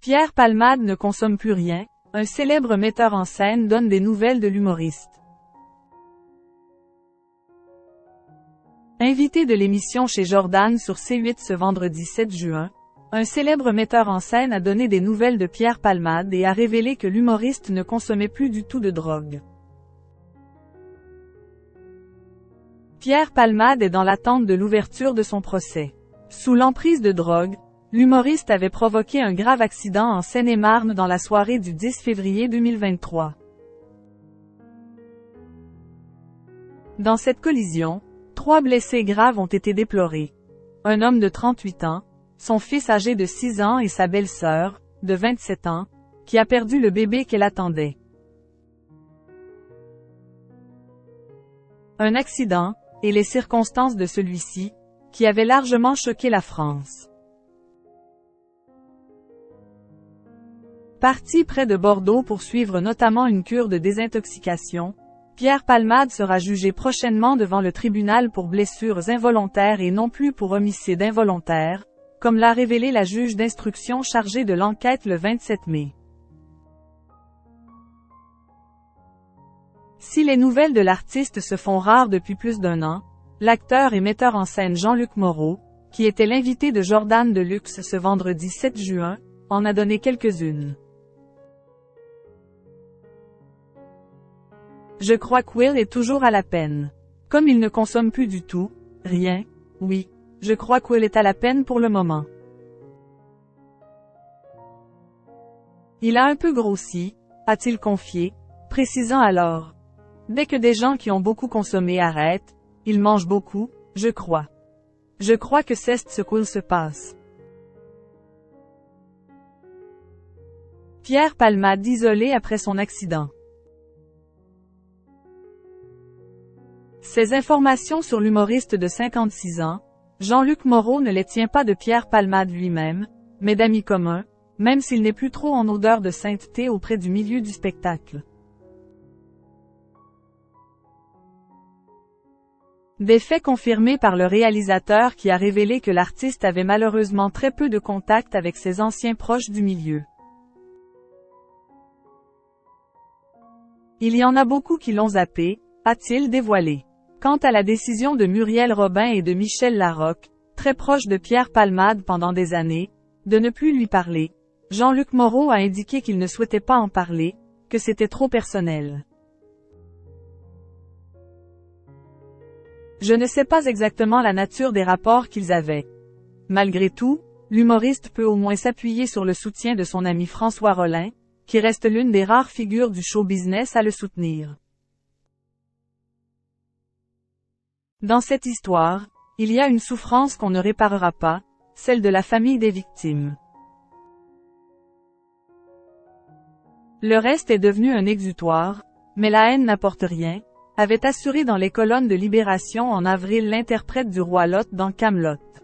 Pierre Palmade ne consomme plus rien, un célèbre metteur en scène donne des nouvelles de l'humoriste. Invité de l'émission chez Jordan sur C8 ce vendredi 7 juin, un célèbre metteur en scène a donné des nouvelles de Pierre Palmade et a révélé que l'humoriste ne consommait plus du tout de drogue. Pierre Palmade est dans l'attente de l'ouverture de son procès. Sous l'emprise de drogue, l'humoriste avait provoqué un grave accident en Seine-et-Marne dans la soirée du 10 février 2023. Dans cette collision, 3 blessés graves ont été déplorés. Un homme de 38 ans, son fils âgé de 6 ans et sa belle-sœur, de 27 ans, qui a perdu le bébé qu'elle attendait. Un accident, et les circonstances de celui-ci, qui avait largement choqué la France. Parti près de Bordeaux pour suivre notamment une cure de désintoxication, Pierre Palmade sera jugé prochainement devant le tribunal pour blessures involontaires et non plus pour homicide involontaire, comme l'a révélé la juge d'instruction chargée de l'enquête le 27 mai. Si les nouvelles de l'artiste se font rares depuis plus d'1 an, l'acteur et metteur en scène Jean-Luc Moreau, qui était l'invité de Jordan Deluxe ce vendredi 7 juin, en a donné quelques-unes. Je crois que Will est toujours à la peine. Comme il ne consomme plus du tout, rien, oui, je crois que Will est à la peine pour le moment. Il a un peu grossi, a-t-il confié, précisant alors. Dès que des gens qui ont beaucoup consommé arrêtent, ils mangent beaucoup, je crois. Je crois que c'est ce qu'il se passe. Pierre Palmade isolé après son accident. Ces informations sur l'humoriste de 56 ans, Jean-Luc Moreau ne les tient pas de Pierre Palmade lui-même, mais d'amis communs, même s'il n'est plus trop en odeur de sainteté auprès du milieu du spectacle. Des faits confirmés par le réalisateur qui a révélé que l'artiste avait malheureusement très peu de contact avec ses anciens proches du milieu. Il y en a beaucoup qui l'ont zappé, a-t-il dévoilé. Quant à la décision de Muriel Robin et de Michel Larocque, très proches de Pierre Palmade pendant des années, de ne plus lui parler, Jean-Luc Moreau a indiqué qu'il ne souhaitait pas en parler, que c'était trop personnel. Je ne sais pas exactement la nature des rapports qu'ils avaient. Malgré tout, l'humoriste peut au moins s'appuyer sur le soutien de son ami François Rollin, qui reste l'une des rares figures du show business à le soutenir. Dans cette histoire, il y a une souffrance qu'on ne réparera pas, celle de la famille des victimes. Le reste est devenu un exutoire, mais la haine n'apporte rien, avait assuré dans les colonnes de Libération en avril l'interprète du roi Lot dans Kaamelott.